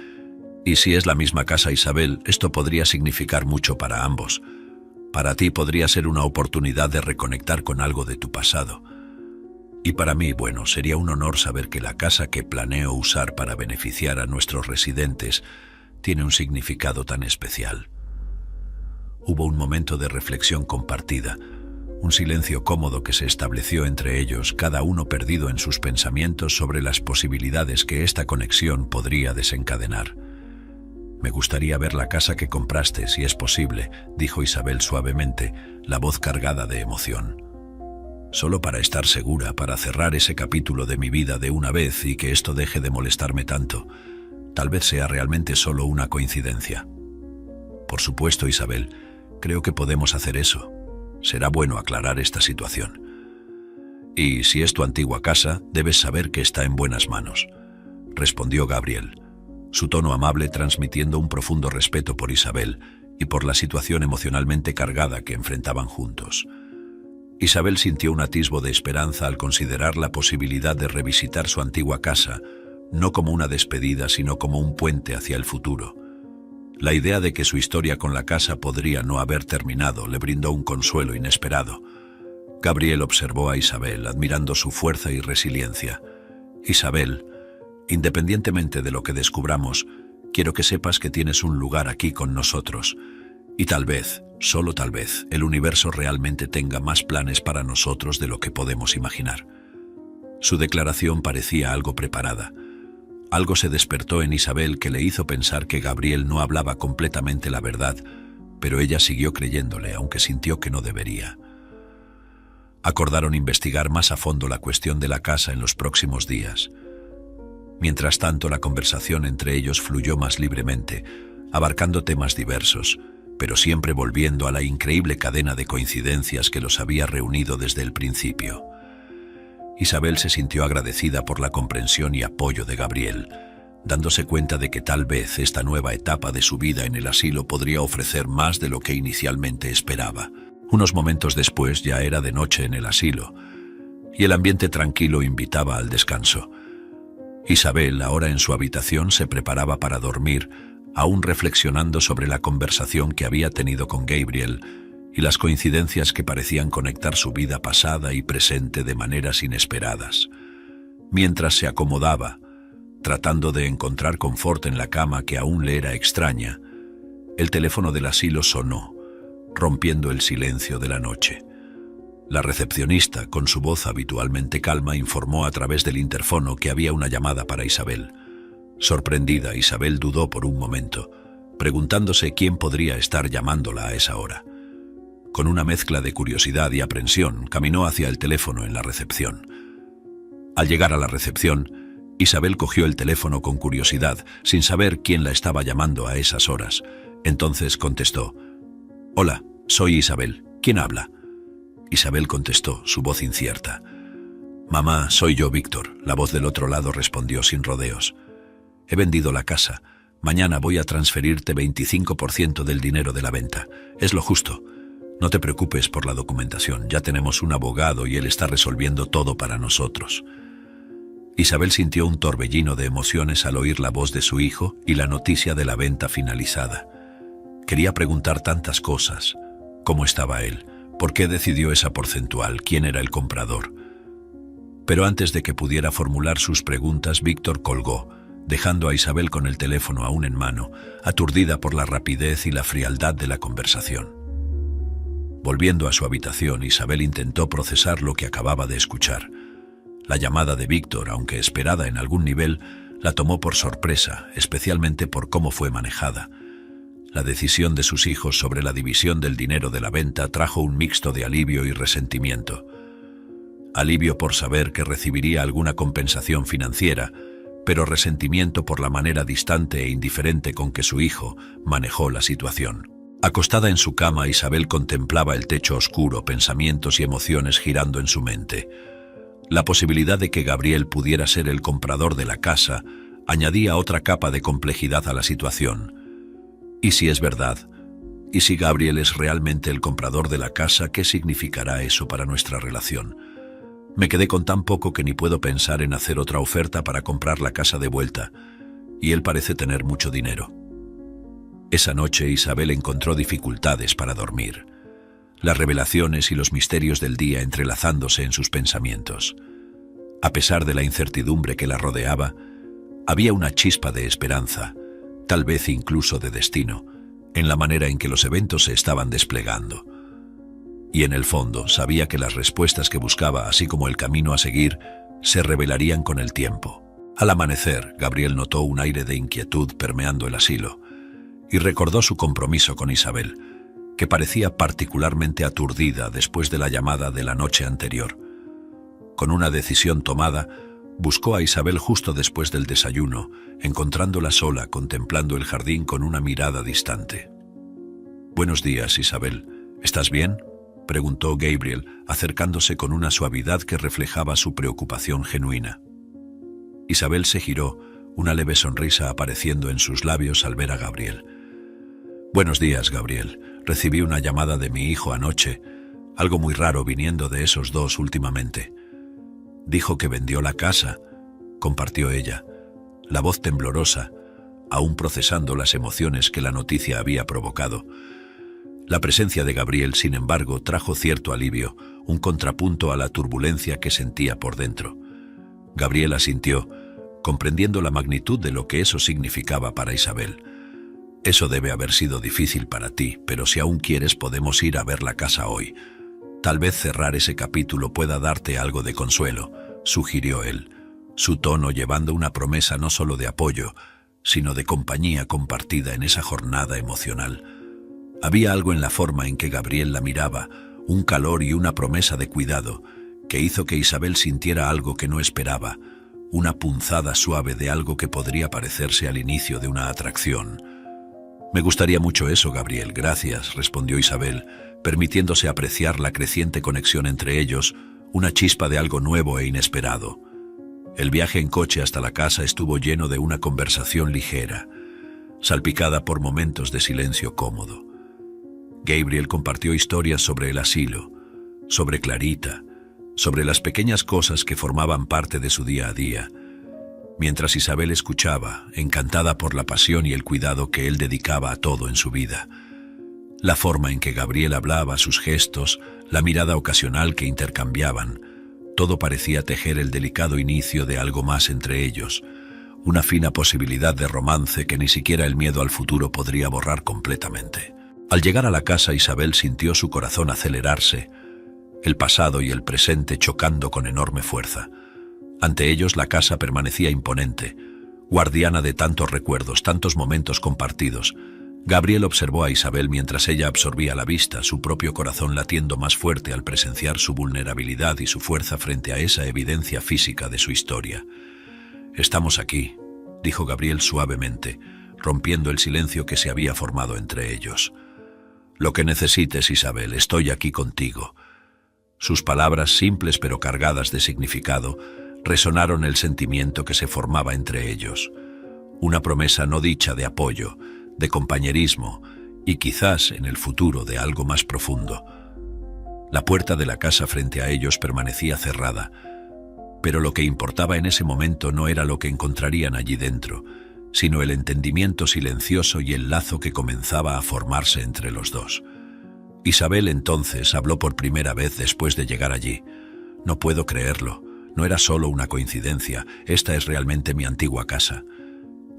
Y si es la misma casa, Isabel, esto podría significar mucho para ambos. Para ti podría ser una oportunidad de reconectar con algo de tu pasado. Y para mí, bueno, sería un honor saber que la casa que planeo usar para beneficiar a nuestros residentes tiene un significado tan especial». Hubo un momento de reflexión compartida, un silencio cómodo que se estableció entre ellos, cada uno perdido en sus pensamientos sobre las posibilidades que esta conexión podría desencadenar. «Me gustaría ver la casa que compraste, si es posible», dijo Isabel suavemente, la voz cargada de emoción. «Solo para estar segura, para cerrar ese capítulo de mi vida de una vez y que esto deje de molestarme tanto. Tal vez sea realmente solo una coincidencia». «Por supuesto, Isabel, creo que podemos hacer eso. Será bueno aclarar esta situación. Y si es tu antigua casa, debes saber que está en buenas manos», respondió Gabriel, su tono amable transmitiendo un profundo respeto por Isabel y por la situación emocionalmente cargada que enfrentaban juntos. Isabel sintió un atisbo de esperanza al considerar la posibilidad de revisitar su antigua casa, no como una despedida, sino como un puente hacia el futuro. La idea de que su historia con la casa podría no haber terminado le brindó un consuelo inesperado. Gabriel observó a Isabel, admirando su fuerza y resiliencia. «Isabel, independientemente de lo que descubramos, quiero que sepas que tienes un lugar aquí con nosotros. Y tal vez, solo tal vez, el universo realmente tenga más planes para nosotros de lo que podemos imaginar». Su declaración parecía algo preparada. Algo se despertó en Isabel que le hizo pensar que Gabriel no hablaba completamente la verdad, pero ella siguió creyéndole, aunque sintió que no debería. Acordaron investigar más a fondo la cuestión de la casa en los próximos días. Mientras tanto, la conversación entre ellos fluyó más libremente, abarcando temas diversos, pero siempre volviendo a la increíble cadena de coincidencias que los había reunido desde el principio. Isabel se sintió agradecida por la comprensión y apoyo de Gabriel, dándose cuenta de que tal vez esta nueva etapa de su vida en el asilo podría ofrecer más de lo que inicialmente esperaba. Unos momentos después ya era de noche en el asilo, y el ambiente tranquilo invitaba al descanso. Isabel, ahora en su habitación, se preparaba para dormir, aún reflexionando sobre la conversación que había tenido con Gabriel y las coincidencias que parecían conectar su vida pasada y presente de maneras inesperadas. Mientras se acomodaba, tratando de encontrar confort en la cama que aún le era extraña, el teléfono del asilo sonó, rompiendo el silencio de la noche. La recepcionista, con su voz habitualmente calma, informó a través del interfono que había una llamada para Isabel. Sorprendida, Isabel dudó por un momento, preguntándose quién podría estar llamándola a esa hora. Con una mezcla de curiosidad y aprensión, caminó hacia el teléfono en la recepción. Al llegar a la recepción, Isabel cogió el teléfono con curiosidad, sin saber quién la estaba llamando a esas horas. Entonces contestó: «Hola, soy Isabel. ¿Quién habla?». Isabel contestó, su voz incierta. «Mamá, soy yo, Víctor», la voz del otro lado respondió sin rodeos. «He vendido la casa. Mañana voy a transferirte 25% del dinero de la venta. Es lo justo. No te preocupes por la documentación, ya tenemos un abogado y él está resolviendo todo para nosotros». Isabel sintió un torbellino de emociones al oír la voz de su hijo y la noticia de la venta finalizada. Quería preguntar tantas cosas. ¿Cómo estaba él? ¿Por qué decidió esa porcentual? ¿Quién era el comprador? Pero antes de que pudiera formular sus preguntas, Víctor colgó, dejando a Isabel con el teléfono aún en mano, aturdida por la rapidez y la frialdad de la conversación. Volviendo a su habitación, Isabel intentó procesar lo que acababa de escuchar. La llamada de Víctor, aunque esperada en algún nivel, la tomó por sorpresa, especialmente por cómo fue manejada. La decisión de sus hijos sobre la división del dinero de la venta trajo un mixto de alivio y resentimiento. Alivio por saber que recibiría alguna compensación financiera, pero resentimiento por la manera distante e indiferente con que su hijo manejó la situación. Acostada en su cama, Isabel contemplaba el techo oscuro, pensamientos y emociones girando en su mente. La posibilidad de que Gabriel pudiera ser el comprador de la casa añadía otra capa de complejidad a la situación. ¿Y si es verdad? ¿Y si Gabriel es realmente el comprador de la casa? ¿Qué significará eso para nuestra relación? Me quedé con tan poco que ni puedo pensar en hacer otra oferta para comprar la casa de vuelta, y él parece tener mucho dinero. Esa noche Isabel encontró dificultades para dormir, las revelaciones y los misterios del día entrelazándose en sus pensamientos. A pesar de la incertidumbre que la rodeaba, había una chispa de esperanza, tal vez incluso de destino, en la manera en que los eventos se estaban desplegando. Y en el fondo sabía que las respuestas que buscaba, así como el camino a seguir, se revelarían con el tiempo. Al amanecer, Gabriel notó un aire de inquietud permeando el asilo y recordó su compromiso con Isabel, que parecía particularmente aturdida después de la llamada de la noche anterior. Con una decisión tomada, buscó a Isabel justo después del desayuno, encontrándola sola contemplando el jardín con una mirada distante. «Buenos días, Isabel. ¿Estás bien?», preguntó Gabriel, acercándose con una suavidad que reflejaba su preocupación genuina. Isabel se giró, una leve sonrisa apareciendo en sus labios al ver a Gabriel. «Buenos días, Gabriel. Recibí una llamada de mi hijo anoche, algo muy raro viniendo de esos dos últimamente. Dijo que vendió la casa», compartió ella, la voz temblorosa, aún procesando las emociones que la noticia había provocado. La presencia de Gabriel, sin embargo, trajo cierto alivio, un contrapunto a la turbulencia que sentía por dentro. Gabriel asintió, comprendiendo la magnitud de lo que eso significaba para Isabel. «Eso debe haber sido difícil para ti, pero si aún quieres podemos ir a ver la casa hoy. Tal vez cerrar ese capítulo pueda darte algo de consuelo», sugirió él, su tono llevando una promesa no solo de apoyo, sino de compañía compartida en esa jornada emocional. Había algo en la forma en que Gabriel la miraba, un calor y una promesa de cuidado, que hizo que Isabel sintiera algo que no esperaba, una punzada suave de algo que podría parecerse al inicio de una atracción. «Me gustaría mucho eso, Gabriel, gracias», respondió Isabel, permitiéndose apreciar la creciente conexión entre ellos, una chispa de algo nuevo e inesperado. El viaje en coche hasta la casa estuvo lleno de una conversación ligera, salpicada por momentos de silencio cómodo. Gabriel compartió historias sobre el asilo, sobre Clarita, sobre las pequeñas cosas que formaban parte de su día a día, mientras Isabel escuchaba, encantada por la pasión y el cuidado que él dedicaba a todo en su vida. La forma en que Gabriel hablaba, sus gestos, la mirada ocasional que intercambiaban, todo parecía tejer el delicado inicio de algo más entre ellos, una fina posibilidad de romance que ni siquiera el miedo al futuro podría borrar completamente. Al llegar a la casa, Isabel sintió su corazón acelerarse, el pasado y el presente chocando con enorme fuerza. Ante ellos la casa permanecía imponente, guardiana de tantos recuerdos, tantos momentos compartidos. Gabriel observó a Isabel mientras ella absorbía la vista, su propio corazón latiendo más fuerte al presenciar su vulnerabilidad y su fuerza frente a esa evidencia física de su historia. «Estamos aquí», dijo Gabriel suavemente, rompiendo el silencio que se había formado entre ellos. «Lo que necesites, Isabel, estoy aquí contigo». Sus palabras, simples pero cargadas de significado, resonaron el sentimiento que se formaba entre ellos. Una promesa no dicha de apoyo, de compañerismo y quizás en el futuro de algo más profundo. La puerta de la casa frente a ellos permanecía cerrada, pero lo que importaba en ese momento no era lo que encontrarían allí dentro, sino el entendimiento silencioso y el lazo que comenzaba a formarse entre los dos. Isabel entonces habló por primera vez después de llegar allí. «No puedo creerlo. No era solo una coincidencia. Esta es realmente mi antigua casa.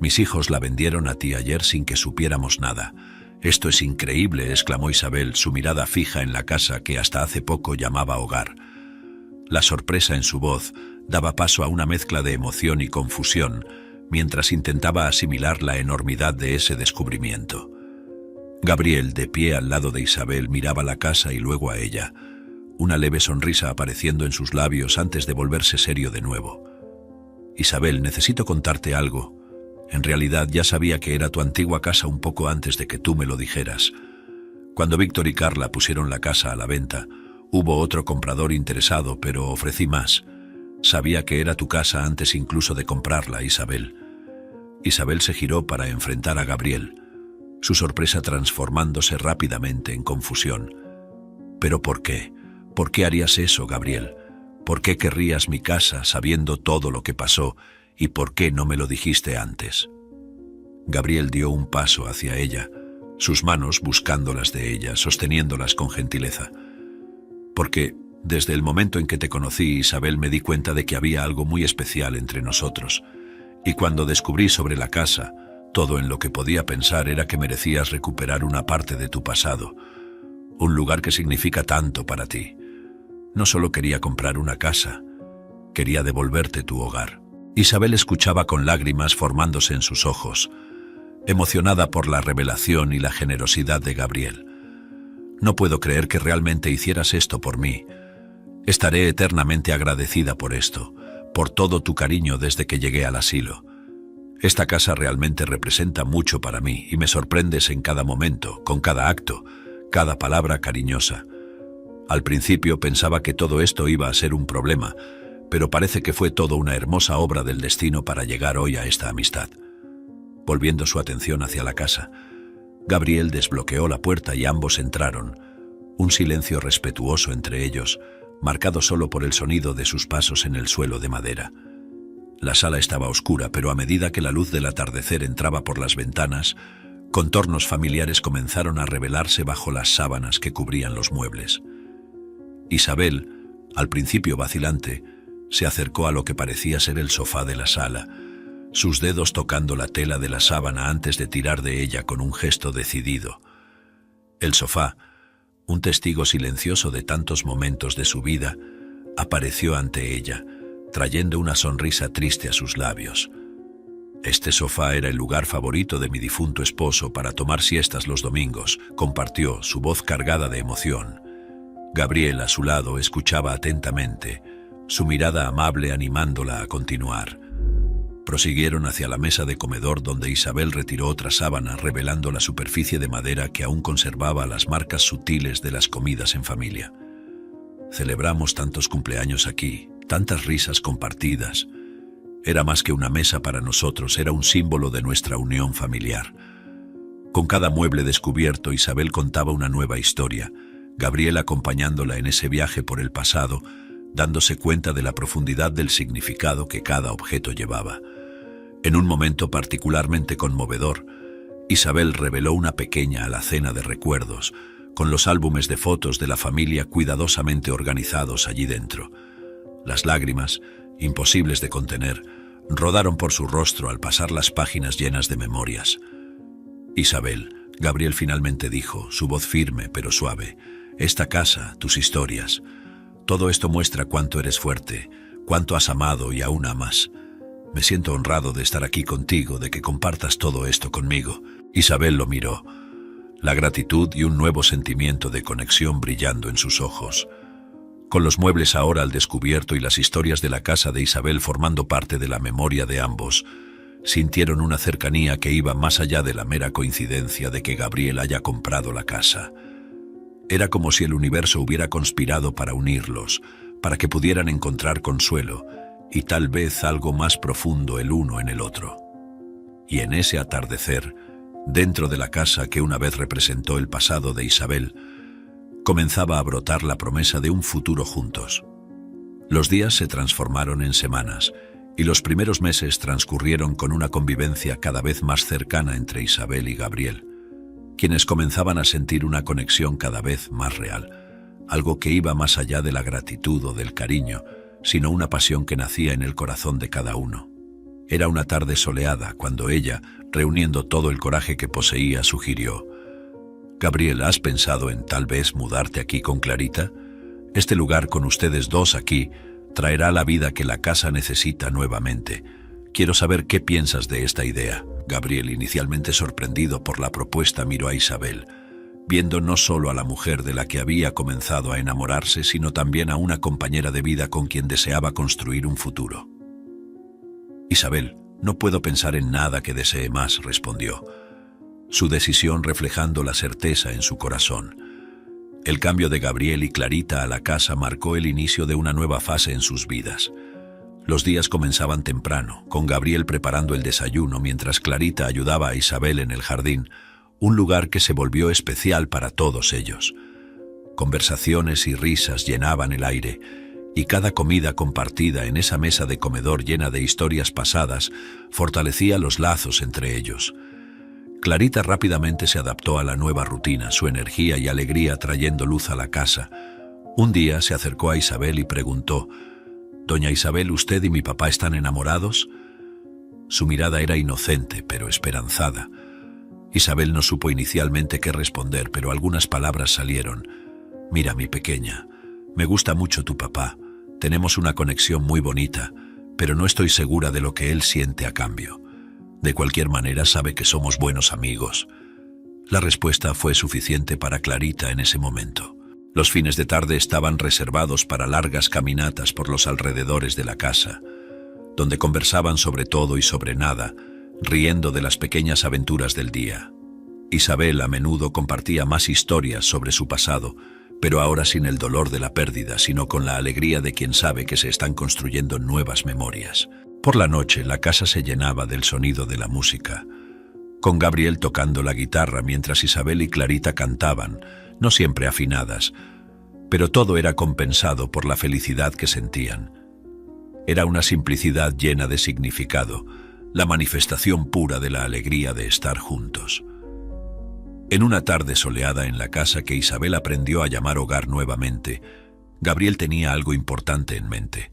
Mis hijos la vendieron a ti ayer sin que supiéramos nada. Esto es increíble», exclamó Isabel, su mirada fija en la casa que hasta hace poco llamaba hogar. La sorpresa en su voz daba paso a una mezcla de emoción y confusión, mientras intentaba asimilar la enormidad de ese descubrimiento. Gabriel, de pie al lado de Isabel, miraba la casa y luego a ella, una leve sonrisa apareciendo en sus labios antes de volverse serio de nuevo. «Isabel, necesito contarte algo. En realidad ya sabía que era tu antigua casa un poco antes de que tú me lo dijeras. Cuando Víctor y Carla pusieron la casa a la venta, hubo otro comprador interesado, pero ofrecí más. Sabía que era tu casa antes incluso de comprarla, Isabel». Isabel se giró para enfrentar a Gabriel, su sorpresa transformándose rápidamente en confusión. «¿Pero por qué? ¿Por qué harías eso, Gabriel? ¿Por qué querrías mi casa sabiendo todo lo que pasó y por qué no me lo dijiste antes?» Gabriel dio un paso hacia ella, sus manos buscando las de ella, sosteniéndolas con gentileza. «Porque desde el momento en que te conocí, Isabel, me di cuenta de que había algo muy especial entre nosotros. Y cuando descubrí sobre la casa, todo en lo que podía pensar era que merecías recuperar una parte de tu pasado, un lugar que significa tanto para ti. No solo quería comprar una casa, quería devolverte tu hogar. Isabel escuchaba con lágrimas formándose en sus ojos, emocionada por la revelación y la generosidad de Gabriel. No puedo creer que realmente hicieras esto por mí. Estaré eternamente agradecida por esto, por todo tu cariño desde que llegué al asilo. Esta casa realmente representa mucho para mí y me sorprendes en cada momento, con cada acto, cada palabra cariñosa. Al principio pensaba que todo esto iba a ser un problema, pero parece que fue todo una hermosa obra del destino para llegar hoy a esta amistad. Volviendo su atención hacia la casa, Gabriel desbloqueó la puerta y ambos entraron, un silencio respetuoso entre ellos, marcado solo por el sonido de sus pasos en el suelo de madera. La sala estaba oscura, pero a medida que la luz del atardecer entraba por las ventanas, contornos familiares comenzaron a revelarse bajo las sábanas que cubrían los muebles. Isabel, al principio vacilante, se acercó a lo que parecía ser el sofá de la sala, sus dedos tocando la tela de la sábana antes de tirar de ella con un gesto decidido. El sofá, un testigo silencioso de tantos momentos de su vida, apareció ante ella, trayendo una sonrisa triste a sus labios. Este sofá era el lugar favorito de mi difunto esposo para tomar siestas los domingos, compartió, su voz cargada de emoción. Gabriel, a su lado, escuchaba atentamente, su mirada amable animándola a continuar. Prosiguieron hacia la mesa de comedor donde Isabel retiró otra sábana revelando la superficie de madera que aún conservaba las marcas sutiles de las comidas en familia. Celebramos tantos cumpleaños aquí, tantas risas compartidas. Era más que una mesa para nosotros, era un símbolo de nuestra unión familiar. Con cada mueble descubierto, Isabel contaba una nueva historia, Gabriel acompañándola en ese viaje por el pasado, dándose cuenta de la profundidad del significado que cada objeto llevaba. En un momento particularmente conmovedor, Isabel reveló una pequeña alacena de recuerdos, con los álbumes de fotos de la familia cuidadosamente organizados allí dentro. Las lágrimas, imposibles de contener, rodaron por su rostro al pasar las páginas llenas de memorias. Isabel, Gabriel finalmente dijo, su voz firme pero suave, esta casa, tus historias, todo esto muestra cuánto eres fuerte, cuánto has amado y aún amas. Me siento honrado de estar aquí contigo, de que compartas todo esto conmigo. Isabel lo miró, la gratitud y un nuevo sentimiento de conexión brillando en sus ojos. Con los muebles ahora al descubierto y las historias de la casa de Isabel formando parte de la memoria de ambos, sintieron una cercanía que iba más allá de la mera coincidencia de que Gabriel haya comprado la casa. Era como si el universo hubiera conspirado para unirlos, para que pudieran encontrar consuelo y tal vez algo más profundo el uno en el otro. Y en ese atardecer, dentro de la casa que una vez representó el pasado de Isabel, comenzaba a brotar la promesa de un futuro juntos. Los días se transformaron en semanas y los primeros meses transcurrieron con una convivencia cada vez más cercana entre Isabel y Gabriel, quienes comenzaban a sentir una conexión cada vez más real, algo que iba más allá de la gratitud o del cariño, sino una pasión que nacía en el corazón de cada uno. Era una tarde soleada cuando ella, reuniendo todo el coraje que poseía, sugirió: «Gabriel, ¿has pensado en tal vez mudarte aquí con Clarita? Este lugar con ustedes dos aquí traerá la vida que la casa necesita nuevamente. Quiero saber qué piensas de esta idea». Gabriel, inicialmente sorprendido por la propuesta, miró a Isabel, viendo no solo a la mujer de la que había comenzado a enamorarse, sino también a una compañera de vida con quien deseaba construir un futuro. «Isabel, no puedo pensar en nada que desee más», respondió, su decisión reflejando la certeza en su corazón. El cambio de Gabriel y Clarita a la casa marcó el inicio de una nueva fase en sus vidas. Los días comenzaban temprano, con Gabriel preparando el desayuno mientras Clarita ayudaba a Isabel en el jardín, un lugar que se volvió especial para todos ellos. Conversaciones y risas llenaban el aire, y cada comida compartida en esa mesa de comedor llena de historias pasadas fortalecía los lazos entre ellos. Clarita rápidamente se adaptó a la nueva rutina, su energía y alegría trayendo luz a la casa. Un día se acercó a Isabel y preguntó: «Doña Isabel, ¿usted y mi papá están enamorados?». Su mirada era inocente, pero esperanzada. Isabel no supo inicialmente qué responder, pero algunas palabras salieron. «Mira, mi pequeña, me gusta mucho tu papá. Tenemos una conexión muy bonita, pero no estoy segura de lo que él siente a cambio. De cualquier manera sabe que somos buenos amigos». La respuesta fue suficiente para Clarita en ese momento. Los fines de tarde estaban reservados para largas caminatas por los alrededores de la casa, donde conversaban sobre todo y sobre nada, riendo de las pequeñas aventuras del día. Isabel a menudo compartía más historias sobre su pasado, pero ahora sin el dolor de la pérdida, sino con la alegría de quien sabe que se están construyendo nuevas memorias. Por la noche, la casa se llenaba del sonido de la música, con Gabriel tocando la guitarra mientras Isabel y Clarita cantaban, no siempre afinadas, pero todo era compensado por la felicidad que sentían. Era una simplicidad llena de significado, la manifestación pura de la alegría de estar juntos. En una tarde soleada en la casa que Isabel aprendió a llamar hogar nuevamente, Gabriel tenía algo importante en mente.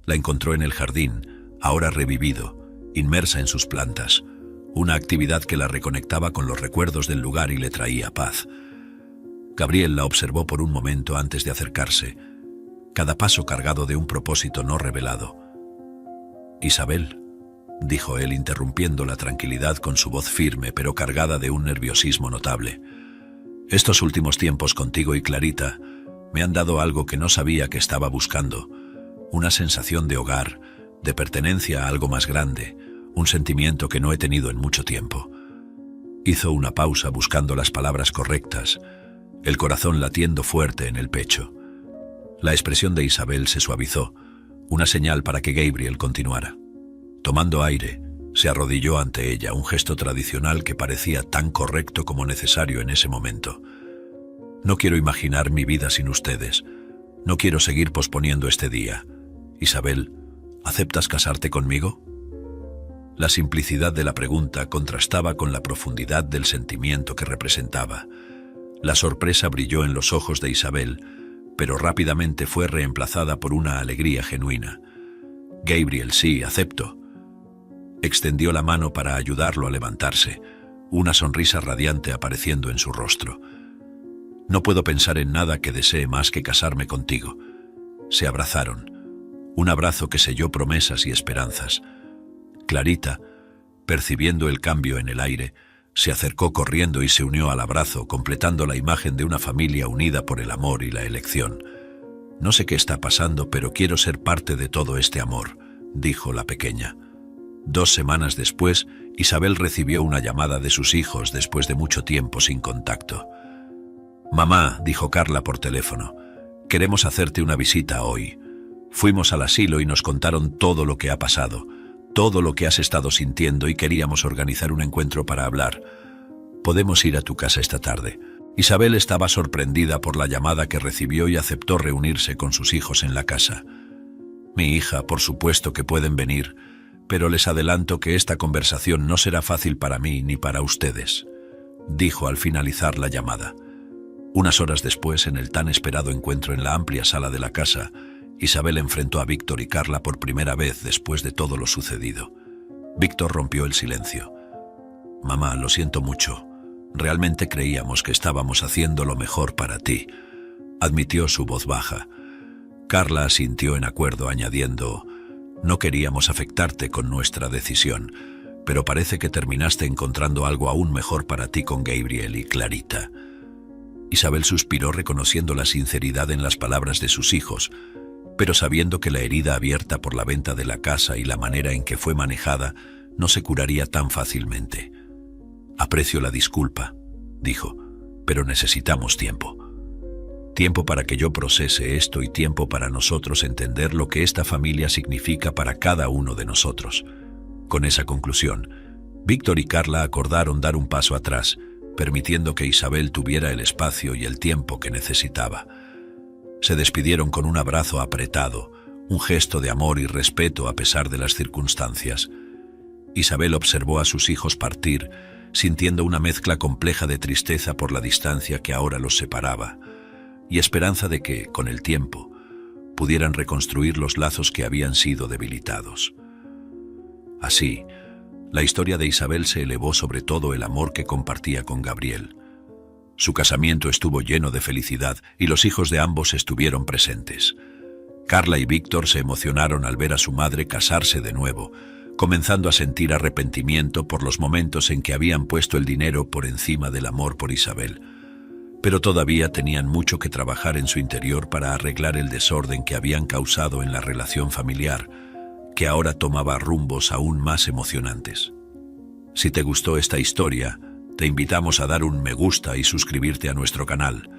La encontró en el jardín, ahora revivido, inmersa en sus plantas, una actividad que la reconectaba con los recuerdos del lugar y le traía paz. Gabriel la observó por un momento antes de acercarse, cada paso cargado de un propósito no revelado. «Isabel», dijo él interrumpiendo la tranquilidad con su voz firme pero cargada de un nerviosismo notable. «Estos últimos tiempos contigo y Clarita me han dado algo que no sabía que estaba buscando, una sensación de hogar, de pertenencia a algo más grande, un sentimiento que no he tenido en mucho tiempo». Hizo una pausa buscando las palabras correctas, el corazón latiendo fuerte en el pecho. La expresión de Isabel se suavizó, una señal para que Gabriel continuara. Tomando aire, se arrodilló ante ella, un gesto tradicional que parecía tan correcto como necesario en ese momento. «No quiero imaginar mi vida sin ustedes. No quiero seguir posponiendo este día. Isabel, ¿aceptas casarte conmigo?». La simplicidad de la pregunta contrastaba con la profundidad del sentimiento que representaba. La sorpresa brilló en los ojos de Isabel, pero rápidamente fue reemplazada por una alegría genuina. «Gabriel, sí, acepto». Extendió la mano para ayudarlo a levantarse, una sonrisa radiante apareciendo en su rostro. «No puedo pensar en nada que desee más que casarme contigo». Se abrazaron, un abrazo que selló promesas y esperanzas. Clarita, percibiendo el cambio en el aire, se acercó corriendo y se unió al abrazo, completando la imagen de una familia unida por el amor y la elección. «No sé qué está pasando, pero quiero ser parte de todo este amor», dijo la pequeña. 2 semanas después, Isabel recibió una llamada de sus hijos después de mucho tiempo sin contacto. «Mamá», dijo Carla por teléfono, «queremos hacerte una visita hoy. Fuimos al asilo y nos contaron todo lo que ha pasado, todo lo que has estado sintiendo y queríamos organizar un encuentro para hablar. ¿Podemos ir a tu casa esta tarde?». Isabel estaba sorprendida por la llamada que recibió y aceptó reunirse con sus hijos en la casa. «Mi hija, por supuesto que pueden venir, pero les adelanto que esta conversación no será fácil para mí ni para ustedes», dijo al finalizar la llamada. Unas horas después, en el tan esperado encuentro en la amplia sala de la casa, Isabel enfrentó a Víctor y Carla por primera vez después de todo lo sucedido. Víctor rompió el silencio. «Mamá, lo siento mucho. Realmente creíamos que estábamos haciendo lo mejor para ti», admitió su voz baja. Carla asintió en acuerdo, añadiendo: «No queríamos afectarte con nuestra decisión, pero parece que terminaste encontrando algo aún mejor para ti con Gabriel y Clarita». Isabel suspiró reconociendo la sinceridad en las palabras de sus hijos, pero sabiendo que la herida abierta por la venta de la casa y la manera en que fue manejada no se curaría tan fácilmente. «Aprecio la disculpa», dijo, «pero necesitamos tiempo. Tiempo para que yo procese esto y tiempo para nosotros entender lo que esta familia significa para cada uno de nosotros». Con esa conclusión, Víctor y Carla acordaron dar un paso atrás, permitiendo que Isabel tuviera el espacio y el tiempo que necesitaba. Se despidieron con un abrazo apretado, un gesto de amor y respeto a pesar de las circunstancias. Isabel observó a sus hijos partir, sintiendo una mezcla compleja de tristeza por la distancia que ahora los separaba, y esperanza de que, con el tiempo, pudieran reconstruir los lazos que habían sido debilitados. Así, La historia de Isabel se elevó sobre todo el amor que compartía con Gabriel. Su casamiento estuvo lleno de felicidad y los hijos de ambos estuvieron presentes. Carla y Víctor se emocionaron al ver a su madre casarse de nuevo, comenzando a sentir arrepentimiento por los momentos en que habían puesto el dinero por encima del amor por Isabel. Pero todavía tenían mucho que trabajar en su interior para arreglar el desorden que habían causado en la relación familiar, que ahora tomaba rumbos aún más emocionantes. Si te gustó esta historia, te invitamos a dar un me gusta y suscribirte a nuestro canal.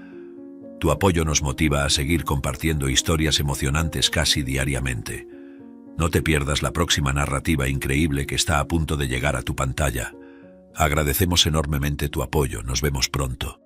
Tu apoyo nos motiva a seguir compartiendo historias emocionantes casi diariamente. No te pierdas la próxima narrativa increíble que está a punto de llegar a tu pantalla. Agradecemos enormemente tu apoyo. Nos vemos pronto.